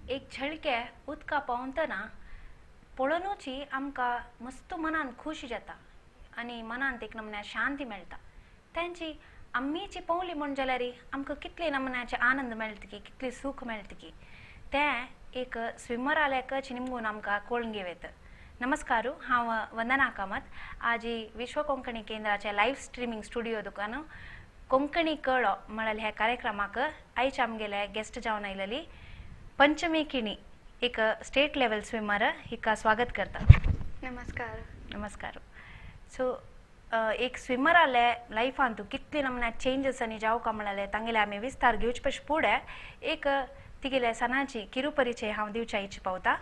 एक झळके उदका पावतना पळोवनूच आमकां मस्त मनान खुशी जाता आनी मनांत एक नमन्या शांती मेळटा. तांची आम्मीची पळोवली म्हण जाल्यार आमकां कितले नमन्याचे आनंद मेळटा की कितले सूख मेळटा की तें एक स्विमरालेकच निमगून आमकां कळून घेवता. नमस्कार, हांव वंदना कामत. आज विश्व कोंकणी केंद्राचे लायव्ह स्ट्रिमींग स्टुडियो दुकान कोंकणी कळो म्हळ्यार ह्या कार्यक्रमाक आयज आमगेले गेस्ट जावन आयलेली पंचमी किणी एक स्टेट लेवल स्विमर हिका स्वागत करता. नमस्कार. नमस्कार. सो एक स्विमर आले लायफान तूं कितले नमन्या चेंजीस आनी जावका म्हळ्यार तांगेले आमी विस्तार घेवचे पयस फुडें एक तिगेले सणाची किरू परिचय हांव दिवच्या इच्छा पावता.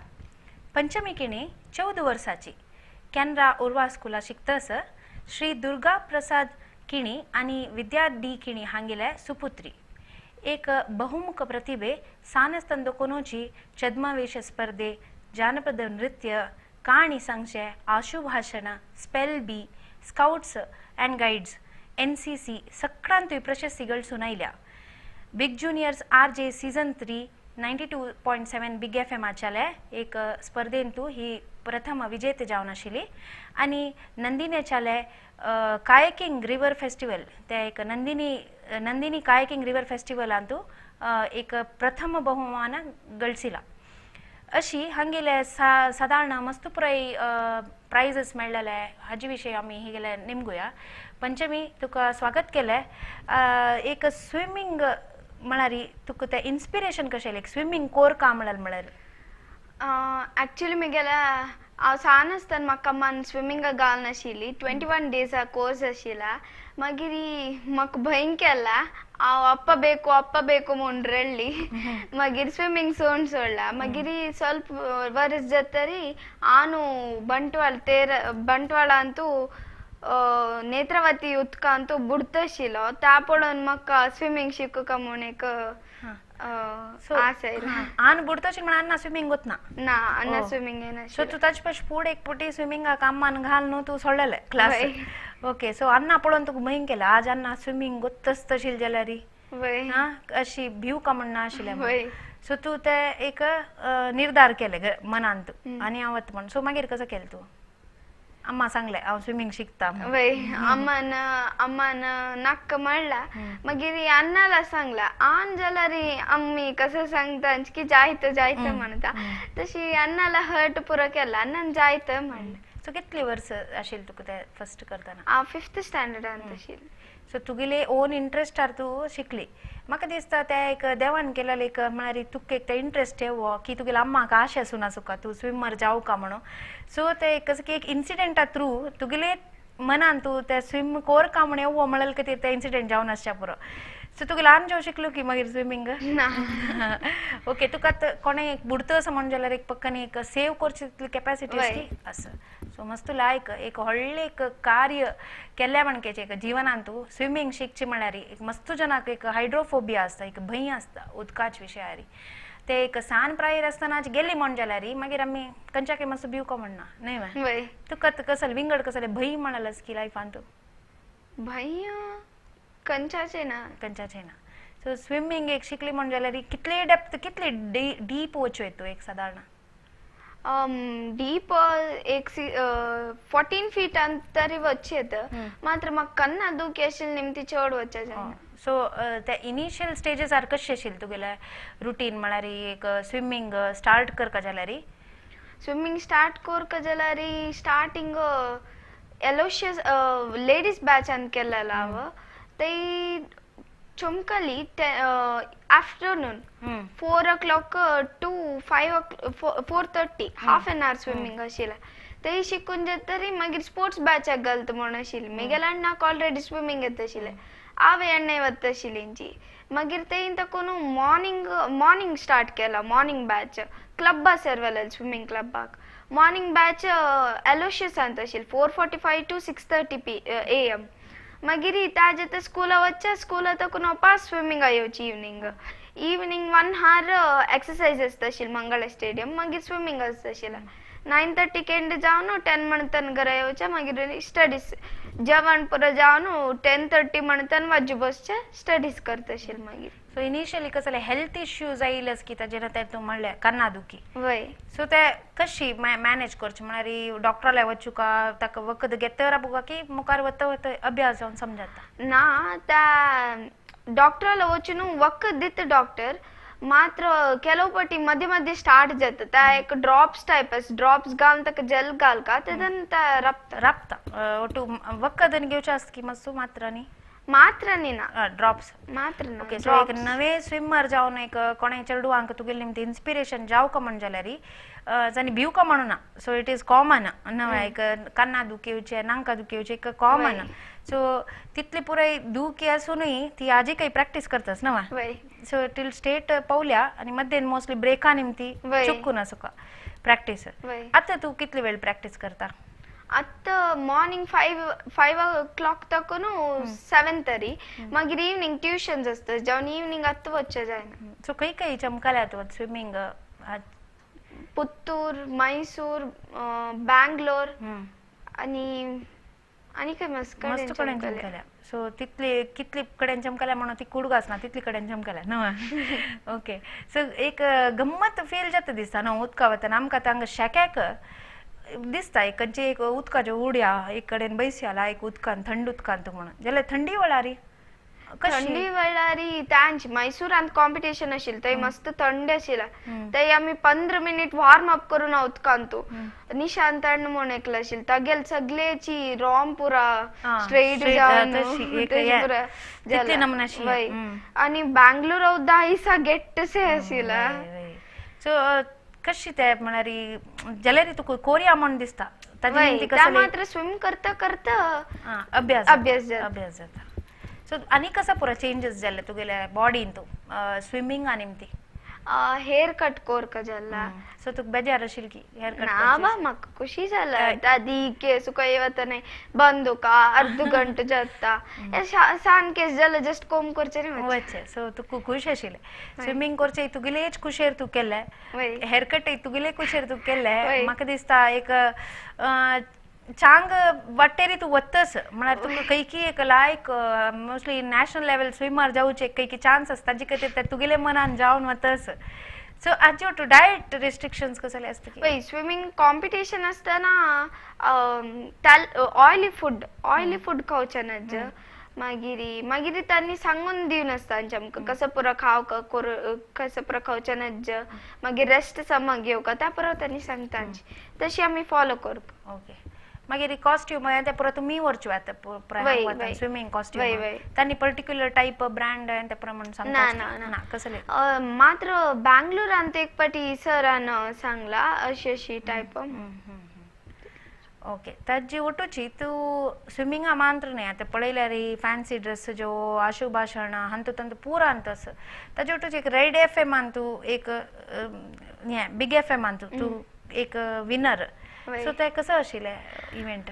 पंचमी किणी 14 वर्साची कॅनरा उर्वा स्कुला शिकतस श्री दुर्गा प्रसाद किणी आणि विद्या डी किणी हांगेले सुपुत्री. एक बहुमुख प्रतिभे सानस्तंद कोनोची छद्मवेश स्पर्धे, जानपद नृत्य, काणी संशय, आशुभाषण, spell bee, scouts and guides, NCC सगळ्यांतूय प्रशस्ती गळसून आयल्या. Big juniors RJ season 3 92.7 big FM एक स्पर्धेंतू ही प्रथम विजेते जावन आशिल्ली आनी नंदिनेच्याले कायकिंग रिवर फेस्टिवल ते एक नंदिनी कायकिंग रिवर फेस्टिवलांतू एक प्रथम बहुमान गळसिला. अशी हांगेले साधारण मस्त पुराय प्राइजेस मेळ्ळेले हाजे विशयी आमी हिगेले निमगुया. पंचमी तुका स्वागत केले. एक स्विमींग म्हळ्यार तुका ते इन्स्पिरेशन कशें लायक स्विमींग कोरका म्हळ्यार एक्चुअली म्हगेल्या हांव ल्हान आसतना म्हाका मन स्विमींग घालून आशिल्ली. 21 days कोर्स आशिल्ला. मागीर म्हाका भंय केला. हांव अप्पा बेको म्हूण रडली. मागीर स्विमींग सोडला. मागीर ಸ್ವಲ್ಪ वर्स जातरी हांव बंटवाळांतू नेत्रावती उदकांतू बुडतशिलो. त्या पळोवन म्हाका स्विमींग शिकूंक म्हूण एक आस आयला. आन बुडतशिल म्हण अन्ना स्विमींग वतना ना अन्ना स्विमींग येना. सो तू ताजे पयस फूड एक पुटी स्विमींगाक आम्मान घाल न्हू तू सोडलेले क्लास. ओके. सो अन्ना पळोवन तुका भंय केला आज अन्ना स्विमींग गोत्तच तशील जाल्यार हा अशी भिव का म्हण ना आशिल्लें. सो तू ते एक निर्धार केले मनांत आनी हांव वता म्हण. सो मागीर कसो केलें तू? अम्मा सांगले हांव स्विमींग शिकता. अम्मान नाक म्हणला. मागीर अन्नाला सांगला आन जाल्यार आम्ही कसं सांगता की जायत म्हणता. तशी अन्नाला हर्ट पुरो केला. अन्नान जायत म्हणलें. सो कितली वर्स आशिल्ली तुका ते फर्स्ट करतना? हांव 5th स्टँडर्डांत आशिल्ली. सो तुगेली ओन इंट्रस्टार तू शिकली. म्हाका दिसता ते एक देवान केलेले एक म्हळ्यार तुका एक इंट्रस्ट येवो की तुगेले अम्माक आशा आसूं तुका तू स्विमर जावका म्हणून. सो ते कसं की एक इन्सिडेंटा थ्रू तुगेले मनान तू ते स्विम कोरका म्हण येवो म्हळ्यार खातीर ते इन्सिडेंट जावन आसच्या पुरो. सो तुका ल्हान जाव शिकलो की मागीर स्विमींग? ना. ओके. तुका कोणें एक बुडतस म्हण जाल्यार एक पक्कन एक सेव करची तितली कॅपॅसिटी आसा. सो मस्त लायक एक व्हडलें एक कार्य केल्ल्या म्हणकेचें एक जिवनान तूं स्विमींग शिकची म्हळ्यार एक मस्त जनाक एक हायड्रोफोबिया आसता, एक भंय आसता उदकाच्या विशयार. ते एक सान प्रायर आसतना गेली म्हण जाल्यार मागीर आमी खंयच्याकय मातसो भिवको म्हणना न्हय. तुका कसले विंगड कसले भंय म्हणालास की लायफान तूं? भंय खंयच्याचे ना. सो स्विमींग एक शिकली म्हण जाल्यार कितले डेप्थ कितले डीप वचोय तूं एक साधारण? डीप एक 14 feet तरी వచ్చేది. मात्र म्हाका कन्ना दुखी आशिल्ली निमती चड वचचें जायना. सो ते इनिशियल स्टेजीस आर कशें आशिल्लें तुगेलें रुटीन म्हळ्यार एक स्विमींग स्टार्ट करता जाल्यार? स्विमींग स्टार्ट करता जाल्यार स्टार्टींग एलोशियस लेडीज बॅचान केलेलो हांव. ते चुमकली afternoon 4 o'clock to 4:30 half an hour swimming आशिल्लें. ते शिकून जातरी मागीर स्पोर्ट्स बॅचाक घालता म्हण आशिल्ली. म्हगेल्या अण्णाक ऑलरेडी स्विमींग येता आशिल्लें. हांव एण्णे वता आशिल्लींची. मागीर तें ताकून मॉर्निंग स्टार्ट केला. मॉर्निंग बॅच क्लब्बा सेरवेले स्विमींग क्लब्बाक. मॉर्निंग बॅच एलोशियसांत आशिल्ली 4:45 to 6:30 AM. मागीर ताजे ते स्कुला वच्चे स्कुला तकून पास स्विमींग येवची इवनिंग 1 hour एक्सरसाइज आसता आशिल्ली मंगळ स्टेडियम. मागीर स्विमींग आसता आशिल्लें. 9:30 एंड जावन 10 म्हणटन घरा येवचें. मागीर स्टडीज जेवण पुरो जावन 10:30 म्हणटन वाजू बसचें स्टडीज करता आशिल्लें. मागीर सो इनिशियली कसले हेल्थ इश्यूज आयिल्लेच की ताजे नंतर तूं म्हणलें कन्ना दुखी वय सो ते कशी मॅनेज करची म्हळ्यार डॉक्टराले वचूं का ताका वखद घेता राबू की मुखार वता वता अभ्यास जावन समजता ना त्या डॉक्टराला वचून वखद दित डॉक्टर मात्र ಕೆಲವು ಪಟ್ಟಿ ಮಧ್ಯ ಮಧ್ಯ ಸ್ಟಾರ್ಟ್ ಜಾತ ತಾ एक ड्रॉप्स टाइपस ड्रॉप्स घालून ताका जेल घाल का तेदन ता राबता ಒಟ್ಟು वखदन घेवचे आसता की मातसो मात्रांनी मात्रांनी ना ड्रॉप्स मात्र ना ओके सो एक नवे स्विमर जावन एक कोणे चेडवांक तुगेले निमते इन्स्पिरेशन जावका म्हण जाल्यार जाणी भिवका म्हणूना सो इट इज कॉमन नवे एक कन्ना दुखीवचे नांका दुखीवचे एक कॉमन सो तितली पुराय दुखी असूनही ती आजी काही प्रॅक्टिस करतास नवा सो टिल स्टेट पावल्या आणि मध्ये मोस्टली ब्रेका निमती चुकून असो का प्रॅक्टिस आता तू कितली वेळ प्रॅक्टिस करता आता मॉर्निंग 5 o'clock तकून 7:30 मागीर इवनिंग ट्युशन्स असतात जावन इवनिंग आता वच्चे जायना सो काही चमकाल्या तू स्विमिंग पुत्तूर मैसूर बँगलोर आणि काय मस्त कडेन चमकल्या सो तितली कितली कडेन चमकल्या म्हणून ती कुडगास ना तितली कडेन चमकल्या न्हू ओके सो एक गम्मत फील जाता दिसता न्हू उदका वतना आमकां तांगा शेक्याक दिसता एक खंयची एक उदकाच्यो उडया एक कडेन बैसयाला एक उदकान थंड उदकान तू म्हणून जाल्यार थंडी वळारी थंडी वेळारी तांची मैसूरांत कॉम्पिटिशन आशिल्लें थंय मस्त थंड आशिल्लें थंय आमी 15 मिनिट वॉर्म अप करून उदकान तू निशांत थंड म्हणून एकलो आशिल्लें तागेल सगळेची रोम पुरा स्ट्रेट जावन तितली नमनाशी आनी बँगलोर दाईसा गेट्टसे आशिल्ला सो कशी ते म्हळ्यार जाल्यार तुका कोरिया म्हणून दिसता त्या मात्र स्विम करता करता अभ्यास जाता सो आनी कसा पुरा चेंजेस जाले तुगेल्या बॉडीन तू स्विमिंग आनी ती हेयर कट कोरका जाला सो तुका बेजार आशिल्ली की हेयर कट ना बा म्हाका खुशी जाला दादी केस येवताने बंदुका अर्ध घंटा जाता सान केस जाला जस्ट कोम करचे न्ही वच्चे सो तू खुश आशिल्ले स्विमिंग करचे तुगेलेच खुशेर तू केले हेयर कट तुगेले खुशेर तू केले म्हाका दिसता एक चांग वाटेरी तू वतस म्हळ्यार तुका कैकी एक लायक मोस्टली नॅशनल लेवल स्विमर जावचे कैकी चान्स आसता जी ते तुगेले मनान जावन वतस सो आज टू डायट रिस्ट्रिक्शन्स कसले असता की स्विमिंग कॉम्पिटिशन असताना ऑइली फूड खावचें मागीर तांणी सांगून दिवन आसता आमकां कसो पुरो कसो पुरो खावचें नज मागीर रेस्ट समा घेवका त्या पुरो तांणी सांगता तशी आमी फॉलो करता ओके मागीर कॉस्ट्यूम ते पुरो तुमी व्हरच्यो आतां स्विमिंग कॉस्ट्यूम तांणी पर्टिक्युलर टाइप ब्रँड ते प्रमाण सांगता ना कसले मात्र बँगलोरांत एक पाटी सरान सांगला अशी टाइप ओके ताजी ಒಟ್ಟುಚಿ तू स्विमिंग मात्र नाही आता पळयल्यार फॅन्सी ड्रेस जो आशुभाषण हंत तंत पूरा अंतस ताजे ಒಟ್ಟುಚಿ एक रेड FM तू एक बिग FM तू एक विनर सो ते कसं आशिल्लें इव्हेंट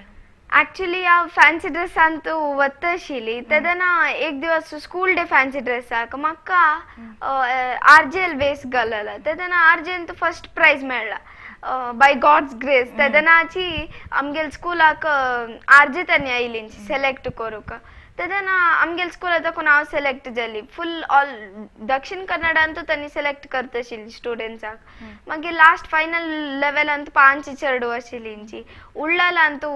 ऍक्च्युली हांव फॅन्सी ड्रेसान तू वता आशिल्ली तेदना एक दिवस स्कूल डे फॅन्सी ड्रेसाक म्हाका आरजेल वेस घालला तेदना आरजेन तू फर्स्ट प्राइज मेळ्ळा बाय गॉड्स ग्रेस तेदनाची आमगेल स्कूलाक आरजे तांणी आयली सिलेक्ट करूक तेदना आमगेल स्कूला तकून हांव सिलेक्ट जाली फुल ऑल दक्षिण कन्नडांतू तांणी सिलेक्ट करता आशिल्ली स्टुडंट्साक मागीर लास्ट फायनल लेवलांत 5 चेडू आशिल्लींची उरलांतू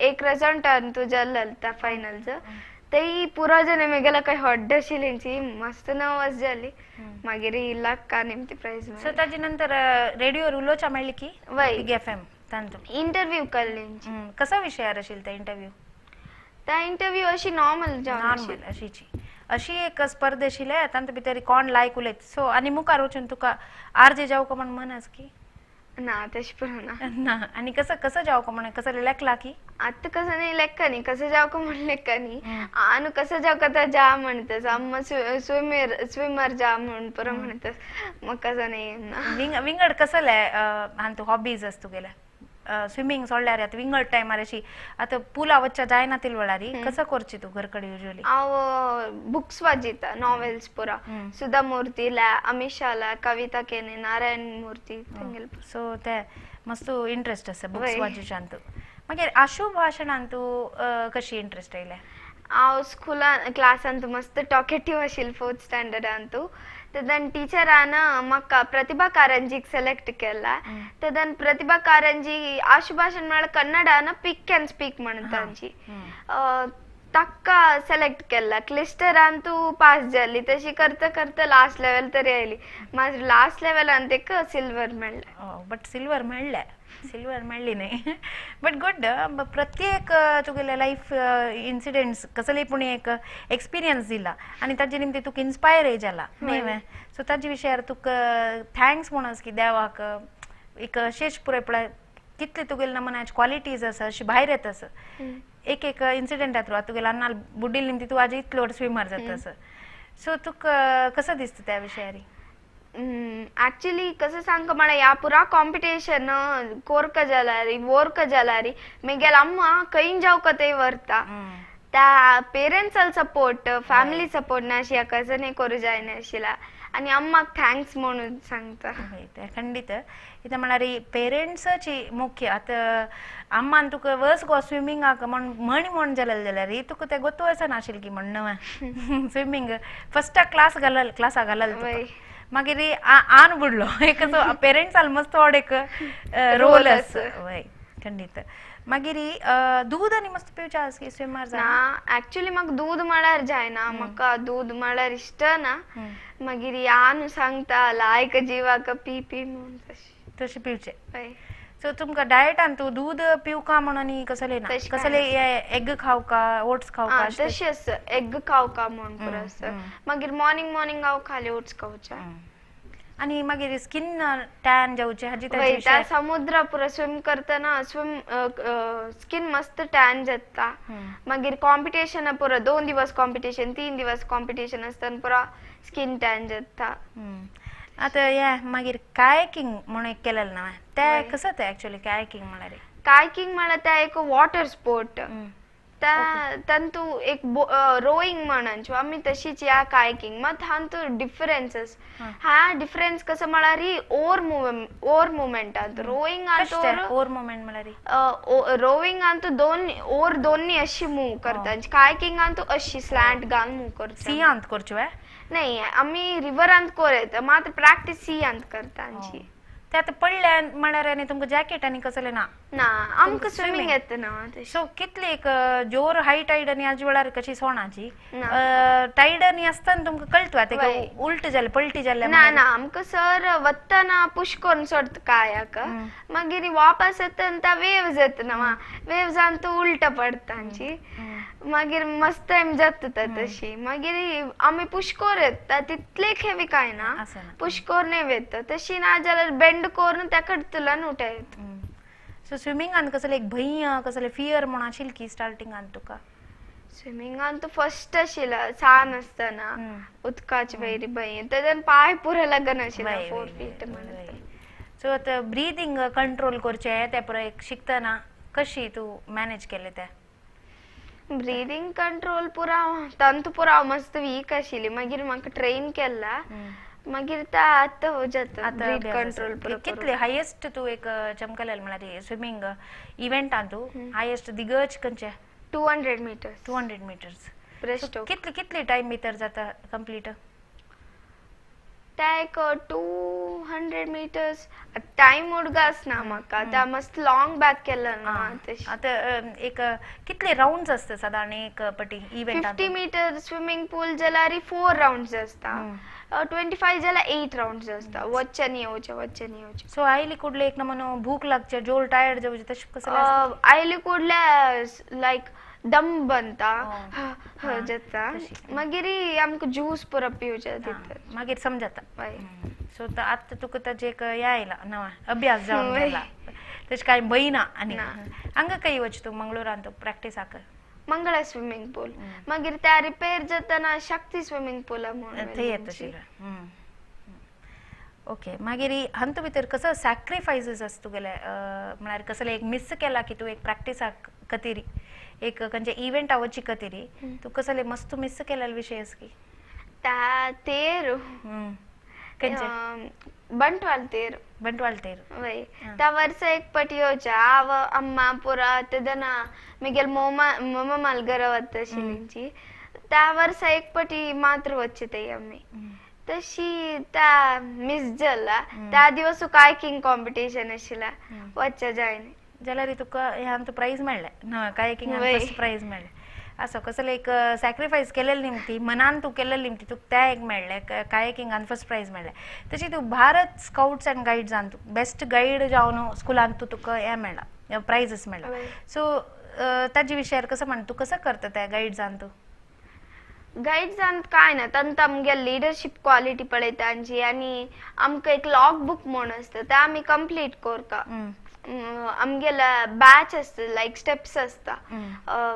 एक रिजल्टांतू जाल्लें त्या फायनलच तेय पुरो जण मेगेला काही हॉट आशिल्लींची मस्त नर्वस जाली मागीर इल्लाक का निमती प्राइज सो ताजे नंतर रेडिओर उलोवचा मेळ्ळी की बिग FM तांतू इंटरव्यू केल्ली कसा विशयार आशिल्लो तो इंटरव्यू त्या इंटरव्यू अशी नॉर्मल अशीची अशी एक स्पर्धा आशिल्ले तांत भितर कोण लायक उलयत सो आनी मुखार वचून तुका आरजे जावका म्हण मनस की ना तशी पण ना आणि कसं जावका म्हण कसं लेखला की आता कसं नाही लेखा नी कसं जावका म्हण लेखा नी आनु कसं जावका तर जा म्हणतस अम्मा स्विमर जा म्हण पर म्हणतस मग कसं नाही विंगड कसले हांतू हॉबीज असतो गेल्या स्विमिंग सोडल्यार आता विंगड टायमार अशी आता पुला वच्चा जायना तिल वळारी कसं करची तू घरकडे युजुअली हांव बुक्स वाचिता नॉवेल्स पुरा सुधा मूर्ती अमिशाला कविता केने नारायण मूर्ती सो ते मस्त इंटरेस्ट आसा बुक्स वाचिच्यांत मागीर आशु भाशणांत तू कशी इंटरेस्ट आयले हांव स्कुलान क्लासान मस्त टॉकेटिव्ह आशिल्लें 4th स्टँडर्ड तू तेदन टिचरान म्हाका प्रतिभा कारंजीक सिलेक्ट केला तेदन प्रतिभा कारंजी आशुभाषण म्हळ्यार कन्नडान पिक अँड स्पीक म्हणून तांची ताका सिलेक्ट केला क्लिस्टरान तू पास जाली तशी करता करता लास्ट लेवल तरी आयली मागीर लास्ट लेवलान तेका सिल्वर मेळ्ळें बट सिल्वर मेळ्ळी नाही बट गुड प्रत्येक तुगेले लाईफ इन्सिडेंट्स कसले पूण एक एक्सपिरियन्स दिला आणि ताजे निमते तुका इन्स्पायर जाला न्ही सो ताजे विशयार तुका थँक्स म्हणस की देवाक एक अशेच पुरे पळय कितले तुगेले नमनाची क्वालिटीज आसा अशी भायर येता एक इन्सिडेंट थ्रू तुगेले अन्नाल बुड्डील निमती तू आज इतलो स्विमर जाता सो तुका कसं दिसता त्या विशयारी एक्चुअली कसं सांग मला या पुरा कॉम्पिटिशन कोरक जाल्यारी वोरक जाल्यारी मेगेल अम्मा कईन जाव कते वर्ता त्या पेरेंट्साल सपोर्ट फॅमिली सपोर्ट नाशिया कसं करू जाय नाशिला आणि अम्माक थँक्स म्हणून सांगता खंडित इथं म्हळ्यार पेरेंट्साची मुख्य आता अम्मान तुका वर्स गो स्विमींगाक म्हण जाल्यार तुका ते गोतू आसा नाशिल्ली की म्हण स्विमींग फर्स्ट क्लासा घालल मागीर आन बुडलो एक पेरेंट्स मस्त व्हड एक रोल वय खंडित मागीर दूध आनी मस्त पिवचा आस की स्विमर ना एक्चुअली म्हाका दूध म्हळ्यार जायना म्हाका दूध म्हळ्यार इष्ट ना मागीर आन सांगता लायक जिवाक पी पी म्हणून तशी पिवचे सो तुमकां डायटान तू दूध पिवका म्हणून कसले एग खावका ओट्स खावका तशेंच एग खावका म्हणून पुरो मागीर मॉर्निंग हांव खाली ओट्स खावचे आणि मागीर स्किन टॅन जावचे हाजी त्या समुद्र पुरो स्विम करतना स्किन मस्त टॅन जाता मागीर कॉम्पिटिशन पुरो 2 दिवस कॉम्पिटिशन 3 दिवस कॉम्पिटिशन आसतना पुरो स्किन टॅन जाता आता या मागीर कायकिंग म्हणून एक केलेलं ना ते कसं ते एक्चुअली कायकिंग म्हळ्यार कायकिंग म्हळ्यार ते एक वॉटर स्पोर्ट तंतू एक रोईंग म्हणून आम्ही तशीच या कायकिंग मग हांतू डिफरन्सेस हा डिफरन्स कसं म्हळ्यार oar movement rowing oar movement म्हळ्यार रोईंग आंतू दोन्ही अशी मूव करता कायकिंग आंतू अशी स्लॅंट घालून मूव करता सी अंत करचो नाही आम्ही रिव्हरांत कोरत मात्र प्रॅक्टिस सी अंत करता ते आता पडल्या म्हळ्यार आनी तुमकां जॅकेट आनी कसले ना ना आमकां स्विमिंग येता ना सो कितली एक जोर हाय टायड आनी आज वेळार कशी सोणाची टायड आनी आसतना तुमकां कळटा तेका उलट जाले पलटी जाले ना ना आमकां सर वत्ताना पुश करून सोडता कायाक मागीर वापस येतना वेव्स येता ना वेव्स तू उलट पडता मागीर मस्त टाइम जाता तशी मागीर आमी पुश करत तितले हेवी काय ना पुश करने वेता तशी ना जाल्यार बेंड करून त्या तुला उठयत सो स्विमिंगान कसले एक भंय कसले फियर म्हण आशिल्ली की स्टार्टिंगान तुका स्विमिंगान तू फर्स्ट आशिल्ला सान आसतना उदकाची वयरी भंय तेजन पाय पुरो लागन आशिल्ला 4 फीट म्हणून सो आता ब्रीदिंग कंट्रोल करचे ते पुरो एक शिकतना कशी तू मॅनेज केले ते ब्रीदिंग कंट्रोल पुरा मस्त वीक आशिल्ली मागीर म्हाका ट्रेन केला मागीर आता हो जाता ब्रीथ कंट्रोल कितले हायेस्ट तू एक चमकलेल म्हळ्यार स्विमिंग इव्हेंटान तू हायेस्ट दिगज खंयचे 200 मीटर्स 200 मीटर्स ब्रेस्ट कितले टाइम भितर जाता कंप्लीट त्या एक 200 मीटर्स टाइम उडगास ना म्हाका त्या मस्त लॉंग बॅक केला ना आता एक कितले राउंड्स असता साधारण एक पटी इव्हेंट 50 मीटर स्विमिंग पूल जाल्यार 4 राउंड्स असता 25 जाल्यार 8 राउंड्स असता वच्चन येवचे सो आयली कुडले एक नमनो भूक लागचे जोर टायर्ड जावचे तशें कसं आयली कुडले लायक दम बनता जाता मागीर आमकां ज्यूस पुरो पिवचे दिता मागीर समजता सो आतां तुका ताजे एक हें आयला नवा अभ्यास जावन गेला तशें कांय भंय ना आनी हांगा खंय वच तूं मंगळूरान तूं प्रॅक्टिसाक मंगळा स्विमिंग पूल मागीर त्या रिपेर जातना शक्ती स्विमिंग पूल म्हणून थंय येता आशिल्लो ओके मागीर हांतू भितर कसो सॅक्रिफायसीस आसा तुगेले म्हळ्यार कसले एक मिस केला की तूं एक प्रॅक्टिसाक खातीर एक खंयचे इव्हेंटा वची खातीर तूं कसले मस्त मिस केलेले विशय आसा की बंटवाल तेर बंटवाल तेर वही त्या वर्ष एक पटी होचा आव अम्मा पुरा तेदना मिगेल मोमा मलगरवत शिलिंची त्या वर्ष एक पटी मात्र वच्चे ते आम्ही तशी त्या मिस जल्ला त्या दिवस कायकिंग कॉम्पिटिशन आशिला वच्चा जायने जाल्यार तुका ह्यान तू प्राइज मेळ्ळें कायकिंग फर्स्ट प्राइज मेळ्ळें असं कसले एक सॅक्रिफायस केलेली निमती मनान तू केलेली निमती तुका त्या एक मेळ्ळें कायकिंगान फर्स्ट प्राइज मेळ्ळें तशी तू भारत स्काउट्स अँड गायड्सान तू बेस्ट गायड जावन स्कुलान तू तुका हें मेळ्ळा प्राइजस मेळ्ळा सो ताजे विशयार कसं म्हण तू कसं करता त्या गायड्सान तू गायड्सान काय ना तंत आमगे लिडरशिप क्वालिटी पळयतांची आनी आमकां एक लॉग बुक म्हूण आसता ते आमी कंप्लीट करता आमगेला बॅच असता लाईक स्टेप्स असता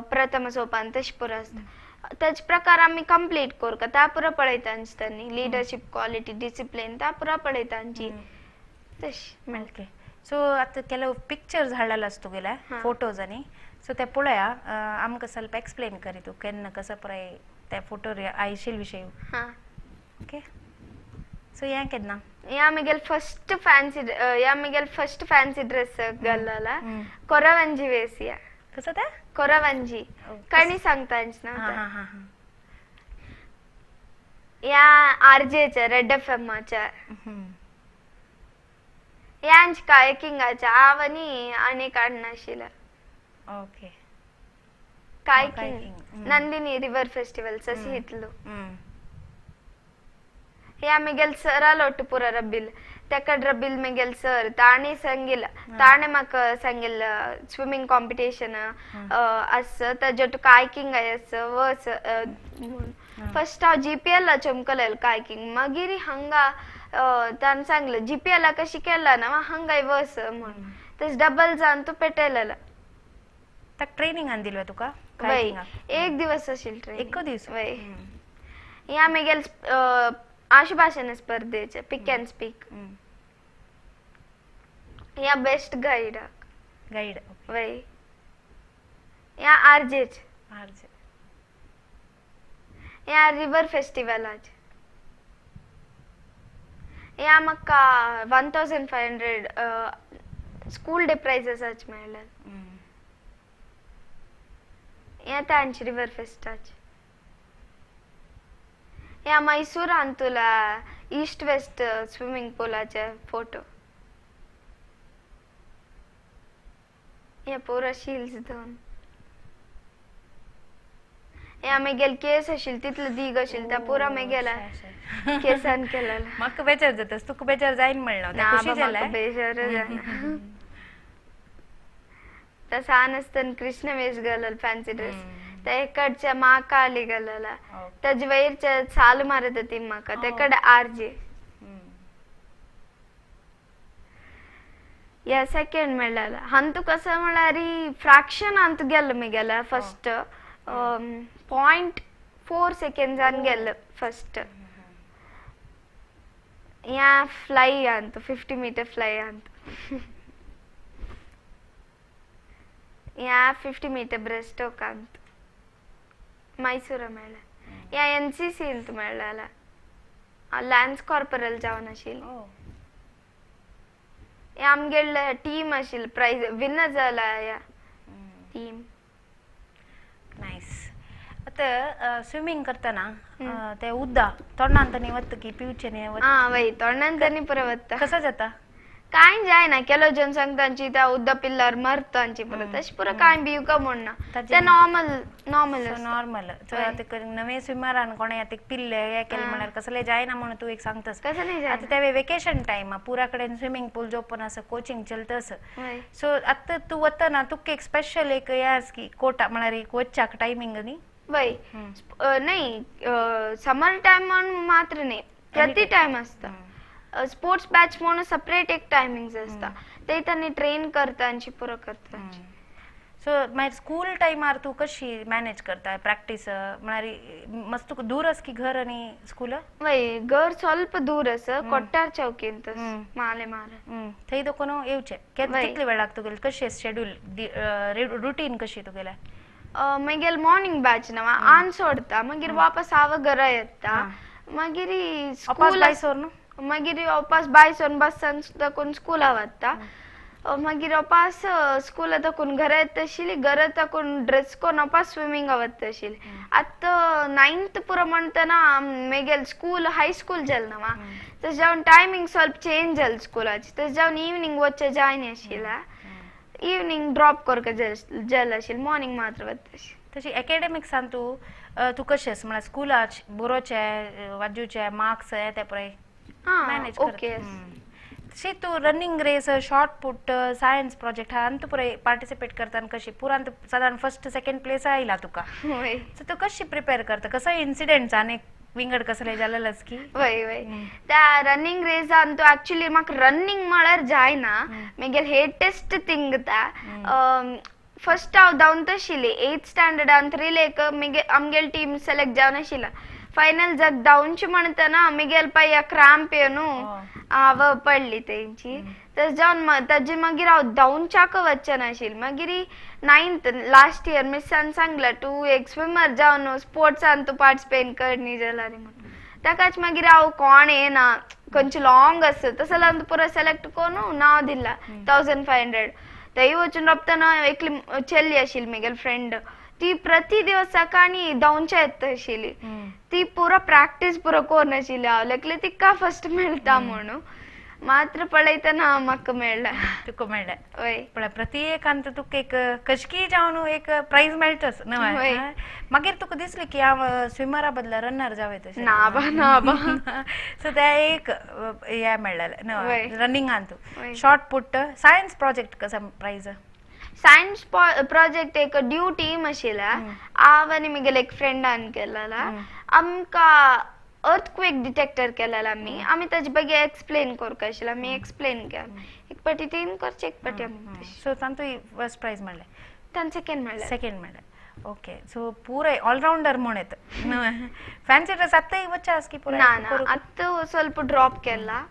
प्रथम सोपान तशें पुरो आसता तेज प्रकार आमी कंप्लीट करता त्या पुरो पळयतांची त्यांनी लिडरशिप क्वालिटी डिसिप्लिन त्या पुरो पळयतांची तशें ओके सो आतां ಕೆಲವು पिक्चर्स हाडलेलास तुगेले फोटोज आनी सो ते पळया आमकां ಸ್ವಲ್ಪ एक्सप्लेन करी तू केन्ना कसं पळय ते फोटो आयशील विशय ओके सो हें केन्ना या मिगेल फर्स्ट फॅन्सी ड्रेस घालला कोरवंजी वेसिया कसं ते कोरवंजी कणी सांगतांच ना या आरजेच्या रेड एफएमच्या यांच कायकिंगाच्या आवनी आणि काढनाशिला okay kayaking Nandini river festival अशी हितलो या मिगेल सरा लोटू पुरा रब्बिल तेकड रब्बिल मिगेल सर ताणे सांगिल ताणे म्हाका सांगिल स्विमिंग कॉम्पिटिशन अस ताजेट कायकिंग अस वस फर्स्ट हांव जीपीएल ला चमकलेल कायकिंग मागीर हंगा तान सांगलें जीपीएल कशी केला ना हंगाय वस म्हणून तस डबल जावन तू पेटयलेला ताक ट्रेनिंग दिलो तुका वय एक दिवस आशिल ट्रेनिंग एक दीस वय या मिगेल आशुभाषण स्पर्धेचे पिक अँड स्पीक या बेस्ट गाईड वय या आरजेच या रिवर फेस्टिवलाच या म्हाका 1500 स्कूल डे प्राइजेस मेळ्ळे या तांची रिवर फेस्टाच या मैसूरान तुला ईस्ट वेस्ट स्विमिंग पूलाचे फोटो या पुरा शील्स दोन या मेगेल केस आशिल तितलो दीग आशिल त्या पुरा मेगेला केसान केलेला म्हाका बेजार जातास तुका बेजार जायन म्हणलो ते खुशी जाला बेजार तसा नसतन कृष्ण वेश घालल फॅन्सी ड्रेस त्या इकडच्या महाकाली घालला त्याच्या वयरच्या साल मारत होती म्हाका तेकडे आरजे या सेकंड मेळ्ळाला हांतू कसं म्हळ्यार फ्रॅक्शन हांतू गेलो मिगेला फर्स्ट 0.4 सेकंड्सान गेलो फर्स्ट या फ्लाय हांतू 50 मीटर फ्लाय हांतू या 50 मीटर ब्रेस्ट स्ट्रोक हांतू मैसूर मेळ्ळा या एनसीसी मेळ्ळाला लॅन्स कॉर्पोरल जावन आशिल या आमगेल टीम आशिल प्राइज विनर जाला या टीम नाइस आता स्विमिंग करताना ते उद्दा तोंडांतनी वत्त की पिवचेने वय तोंडांतनी पुरा वत्ता कसं जाता काय जायना केलो जन सांगतांची त्या उद्दा पिल्लार मरतांची पुरा तशी पुरा काय बिवका म्हणना ते नॉर्मल ते नवे स्विमरान कोणे आता पिल्ले हे केले म्हळ्यार कसले जायना म्हणून तू एक सांगतास आता ते वेकेशन टाइम पुरा कडेन स्विमिंग पूल जोपन आसा कोचिंग चलतस सो आता तू वतना तुका एक स्पेशल एक यास की कोटा म्हळ्यार एक वच्चाक टायमिंग न्ही वय नाही समर टाइम मात्र नाही प्रति टाइम असता स्पोर्ट्स बॅच म्हणून सेपरेट एक टायमिंग्स असता ते त्यांनी ट्रेन करतांची पुरो करता सो मागीर स्कूल टायमार तू कशी मॅनेज करता प्रॅक्टिस म्हळ्यार मस्त दूर आस की घर आणि स्कूल वय घर ಸ್ವಲ್ಪ दूर आस कोट्टार चौकींत माले मारे थंय दोकोन येवचे कितले वेळ लागतो गेल कशी शेड्यूल रुटीन कशी तुगेले मागीर मॉर्निंग बॅच ना आन सोडता मागीर वापस आव घरा येता मागीर स्कूल बायसोर न्हू मागीर वापस बायसोन बसान तकून स्कूला वता मागीर वापस स्कूला तकून घरा येता आशिल्ली घरा तकून ड्रेस कोरून वापस स्विमींगा वता आशिल्ली आतां 9th पुरो म्हणटना मेगेल स्कूल हाई स्कूल जालें न्हू तशें जावन टायमींग स्वल्प चेंज जालें स्कूलाची तशें जावन इवनिंग वच्चे जायना आशिल्लें इवनिंग ड्रॉप करता जालें आशिल्लें मॉर्निंग मात्र वता आशिल्लें तशी एकेडेमिक्सान तूं कशें म्हळ्यार स्कुलाच बरोवचे वाजूचे मार्क्स ते पळय मॅनेज ओके तशी तूं running race shot put science project हा तूं पळय पार्टिसिपेट करतना कशी पुरान साधारण फर्स्ट सेकंड प्लेस आयला तुका सो तूं कशी प्रिपेअर करता कसो इन्सिडेंट आनी विंगड कसले जालेलच की वय वय त्या रनिंग रेसान तो एक्चुअली म्हाका रनिंग म्हळ्यार जायना मेगेल हेटेस्ट थिंग ता फर्स्ट हांव धांवता आशिल्ली 8th स्टँडर्डान 3 लेक आमगेल टीम सिलेक्ट जावन आशिल्ला फायनल जग धांवची म्हणटना मेगेल पांय क्रॅम्प येवनू हांव पडली तेंची तशें जावन ताजे मागीर हांव धांवच्याक वचना आशिल्लें मागीर 9th लास्ट इयर मिसान सांगला तूं एक स्विमर जावन स्पोर्ट्सान तूं पार्टिसिपेट कर न्ही जाल्यार म्हणून ताकाच मागीर हांव कोण येना खंयचे लॉंग आसा तसो जाल्यार पुरो सिलेक्ट करून नांव दिला 1500 थंय वचून रोपतना एकली चेल्ली आशिल्ली मेगेल फ्रेंड ती प्रति दिवस सकाळी धांवचे येता आशिल्ली ती पुरो प्रॅक्टीस पुरो करून आशिल्ली हांव लागले तिका फर्स्ट मेळटा म्हणून मात्र पळयतना म्हाका मेळ्ळा तुका मेळ्ळें वय पण प्रति एकांत तुका एक कशकी जावन एक प्राइज मेळटच न्हय मागीर तुका दिसलें की हांव स्विमरा बदला रनर जावं तशें ना बा सो ते एक हें मेळ्ळें न्हय रनिंगान तूं शॉर्ट पुट सायन्स प्रोजेक्ट कसा प्राइज सायन्स प्रोजेक्ट एक ड्यू टीम आशिल्ला हांव आनी म्हगेले एक फ्रेंडान केलेला आमकां अर्थक्वेक डिटेक्टर केलेला आमी ताजे बगे एक्सप्लेन करता आशिल्लो आमी एक्सप्लेन केलें एक पाटी तेन करचें एक पाटी आमी सो तांतूय फर्स्ट प्राइज मेळ्ळें तान सेकेंड मेळ्ळें ओके सो पूरे ऑलराउंडर म्हण येता फॅन्सी ड्रेस आतांय वच्चास की पूरा ना आतां ಸ್ವಲ್ಪ ड्रॉप केला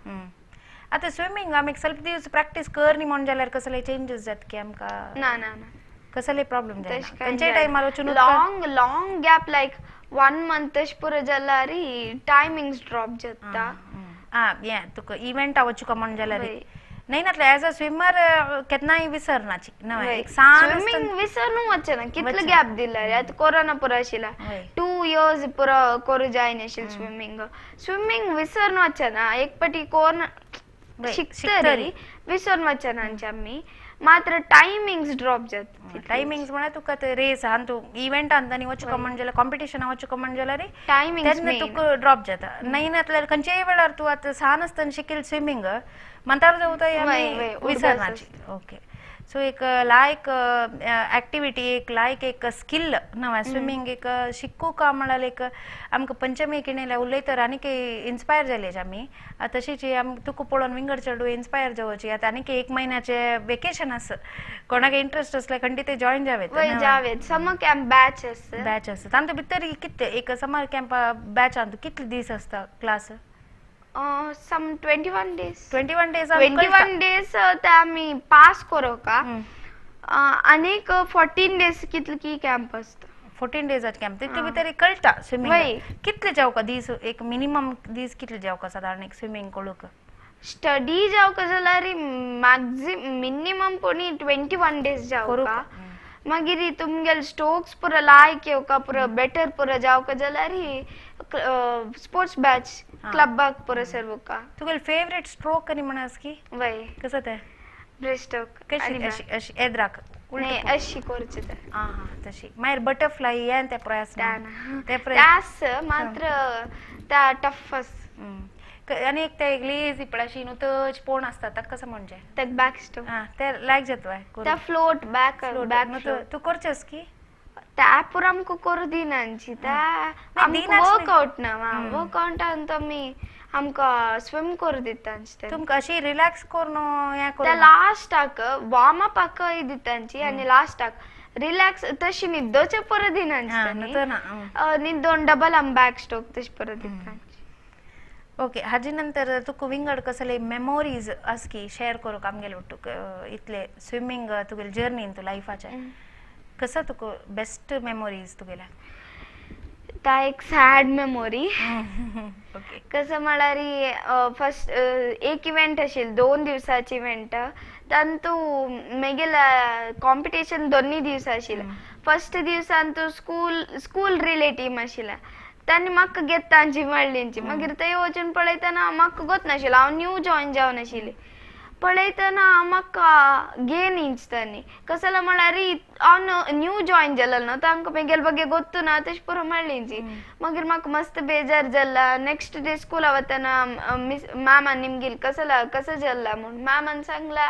आता स्विमिंग आमी ಸ್ವಲ್ಪ दिवस प्रॅक्टिस कर न्ही म्हण जाल्यार कसले चेंजेस जात की आमकां ना कसले प्रॉब्लेम जायना खंयच्या टायमार वचून लॉंग गॅप लायक 1 मंथ तशें पुरो जाल्यार टायमिंग्स ड्रॉप जाता हें तुका इव्हेंटा वचूका म्हण जाल्यार नाही नातले एज अ स्विमर केन्नाय विसरनाची न्हय एक स्विमिंग विसरून वचना कितले गॅप दिला रे आतां कोरोना पुरो आशिल्ला 2 years पुरो करूं जायना आशिल्लें स्विमिंग विसरून वचना एक पाटी कोरोना शिकतरी विसरून वचना आमी मात्र टायमिंग्स ड्रॉप जाता टायमिंग्स म्हळ्यार तुका ते रेस आनी तूं इव्हेंटान आनी वचूका म्हण जाल्यार कॉम्पिटिशना वचूका म्हण जाल्यार टायमिंग्स तुका ड्रॉप जाता नाही नातल्यार खंयच्याय वेळार तूं आतां ल्हान आसतना शिकेल स्विमींग म्हणटार जावं विसरनाची ओके सो एक लायक एक्टिविटी एक स्किल न्हय स्विमींग एक शिकूंक म्हळ्यार एक आमकां पंचमी किणें उलयतर आनीक इन्स्पायर जालेच आमी तशीच तुका पळोवन विंगड चेडूं इन्स्पायर जावची आतां आनीक 1 म्हयन्याचे वेकेशन आसा कोणाक इंट्रस्ट आसल्यार खंडी ते जॉइन जावेत समर कॅम्प बॅच आसता तांतूं भितर कितले एक समर कॅम्प बॅचान कितले दीस आसता क्लास some 21 days 21 days ते आमी पास करो का अनेक 14 days कितले की कॅम्प असता 14 days कॅम्प तितले भितर कळटा स्विमिंग कितले जावका दीस एक मिनिमम दीस कितले जावका साधारण एक स्विमिंग कळूक स्टडी जावका जाल्यार मिनिमम कोणी 21 days जावका मागीर तुमगेल स्ट्रोक्स पुरो लायक येवका पुरो बेटर पुरो जावका जाल्यार स्पोर्ट्स बॅच क्लबाक पुरो सर्वका तुगेल फेवरेट स्ट्रोक आनी म्हणास की वय कसो ते ब्रेस्टस्ट्रोक कशी अशी एद्राक अशी करचे ते तशी मागीर बटरफ्लाय हें ते प्रयास मात्र त्या टफस आनी एक ते लेझी पळाशी न्हू तच पोण आसता ताका कसं म्हणजे ते बॅक स्ट्रोक ते लायक जाता त्या फ्लोट बॅक तू करचेस की त्या पुरो आमकां करूं दिनांची त्या आमकां वर्कआउट ना वर्कआउटान तो आमी आमकां स्विम करूं दितांची तुमकां अशी रिलॅक्स करून हें त्या लास्टाक वॉर्म अपाक दितांची आनी लास्टाक रिलॅक्स तशी न्हिदोचे पुरो दिनांची न्हिदोन डबल आम बॅक स्ट्रोक तशी पुरो दितांची ओके हाजे नंतर तुका विंगड कसले मेमोरीज आस की शेअर करूंक आमगेले तुका इतले स्विमींग तुगेले जर्नीन तू लायफाचे कसं तुका बेस्ट मेमोरीज तुगेल्या ता एक सॅड मेमोरी ओके कसं म्हळ्यार फर्स्ट एक इव्हेंट आशिल्लो 2 दिवसाची इव्हेंट तांतू मेगेल कॉम्पिटिशन 2 दिवस आशिल्लें फर्स्ट दिवसान तू स्कूल रिले टीम आशिल्लें तांणी म्हाका घेत तांची म्हणलींची मागीर थंय वचून पळयतना म्हाका गोत नाशिल्लें हांव न्यू जॉइन जावन आशिल्लें पळयतना म्हाका घेन इंच तांणी कसं जालें म्हळ्यार हांव न्यू जॉइन जालें न्हू तांकां मेगेल बगे गोत्तू ना तशें पुरो म्हणलींची मागीर म्हाका मस्त बेजार जाल्ला नेक्स्ट डे स्कूला वतना मिस मॅमान निमगेल कसं जाल्ला म्हूण मॅमान सांगला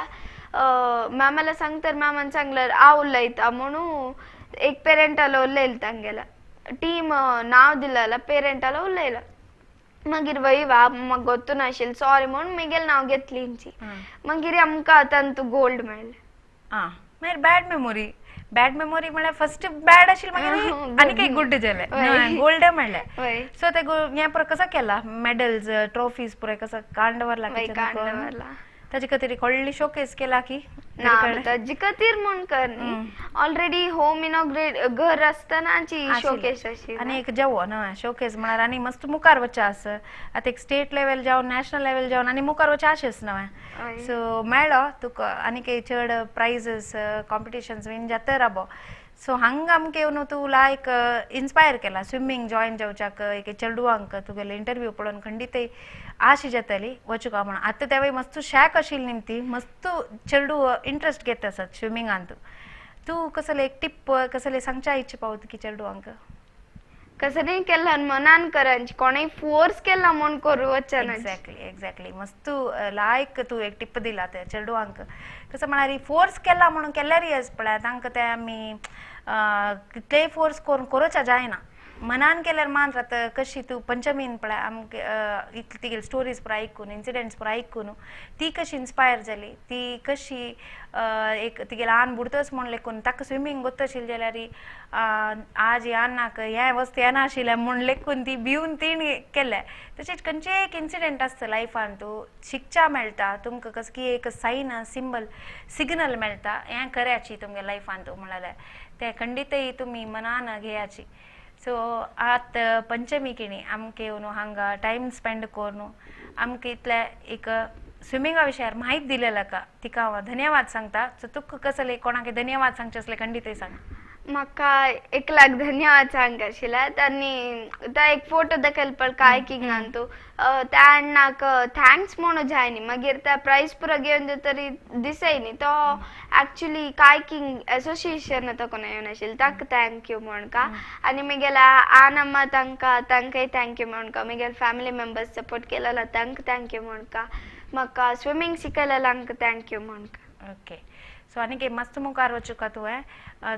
मॅमाला सांगतर मॅमान सांगल्यार हांव उलयता म्हणून एक पेरंटाला उलयलें तांगेला टीम नांव दिलेलें पेरंटाला उलयलां मागीर वयवा म्हाका गोत्तू नाशिल्लें सॉरी म्हणून मेगेल नांव घेतलींची मागीर आमकां तांतू गोल्ड मेळ्ळें मागीर बॅड मेमोरी म्हळ्यार फर्स्ट बॅड आशिल्लें मागीर आनी काही गुड जालें गोल्ड मेळ्ळें सो ते हें पुरो कसो केला मेडल्स ट्रॉफीज पुरे कसो कांड व्हरला ताजे खातीर व्हडली शोकेस केला की ताजे खातीर म्हूण करनी ऑलरेडी होम इनॉग्रेट घर आसतनाची शोकेस आशिल्ली आनी एक जेवो न्हय शोकेस म्हळ्यार आनी मस्त मुखार वचचें आस आतां एक स्टेट लेवल जावन नॅशनल लेवल जावन आनी मुखार वचचें आशेंच न्हय सो मेळ्ळो तुका आनी काही चड प्रायजीस कॉम्पिटिशन्स बीन जाता राबो सो हांगा आमकां येवन तूं लायक इन्स्पायर केला स्विमींग जॉइन जावच्याक एक चेडवांक तुगेले इंटरव्यू पळोवन खंडीतय आश जाताली वचूंका म्हणून आतां त्या वेळी मस्त शॅक आशिल्ली निमती मस्त चेडू इंट्रस्ट घेता आसत स्विमींगांत तूं कसले एक टिप कसले सांगच्या इच्छा पावता की चेडवांक कसं नाही केला मनान करांची कोणाय फोर्स केला म्हूण करूं वचना एक्झॅक्टली मस्त लायक तूं एक टिप दिला त्या चेडवांक कसं म्हळ्यार फोर्स केला म्हणून केल्यार येस पळय तांकां ते आमी कितलेय फोर्स करून करूच्या जायना मनान केल्यार मात आतां कशी तूं पंचमीन पळय आमकां तिगेली स्टोरीज पुरो आयकून इन्सिडेंट्स पुरो आयकून ती कशी इन्स्पायर जाली ती कशी एक तिगे ल्हान बुडतस म्हूण लेखून ताका स्विमींग गोत्त आशिल्लें जाल्यार आज यानाक हें वस्त येना आशिल्लें म्हूण लेखून ती भिवन तिणी केलें तशेंच खंयचेय एक इन्सिडेंट आसता लायफान तूं शिकच्या मेळटा तुमकां कसं की एक सायन सिग्नल मेळटा हें करयाची तुमगे लायफान तूं म्हळ्यार तें खंडीतय तुमी मनान घेयाची सो आत पंचमी किणी आमके येवन हांगा टायम स्पेंड करून आमकां इतले एक स्विमिंगा विशयार माहिती दिलेला का तिका हांव धन्यवाद सांगता सो तुका कसले कोणाक धन्यवाद सांगचे असले खंडीतय सांग म्हाका एकल्याक धन्यवाद सांगता आशिल्लें तांणी तो एक फोटो दाखयल पळय कायकिंगान तूं त्या अण्णाक थँक्स म्हणून जाय न्ही मागीर त्या प्रायज पुरो घेवन तरी दिसय न्ही तो एक्चुअली कायकिंग एसोसिएशन तोकोन येवन आशिल्लो ताका थँक्यू म्हणका आनी म्हगेल्या आनम्मा तांकांय थँक्यू म्हणका म्हगेले फॅमिली मेंबर्स सपोर्ट केलेलो तांकां थँक्यू म्हणका म्हाका स्विमींग शिकयलेलो तांकां थँक्यू म्हणका ओके सो आनी मस्त मुखार वचूंका तुवें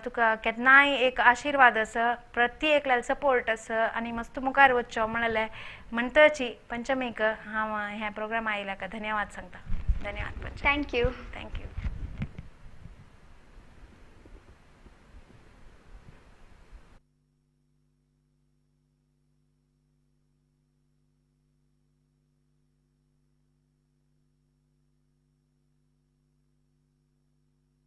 तुका केन्नाय एक आशिर्वाद आस प्रत्येक सपोर्ट आस आनी मस्त मुखार वचचो म्हणटची पंचमीक हांव ह्या प्रोग्रामा आयल्याक धन्यवाद सांगता धन्यवाद थँक्यू थँक्यू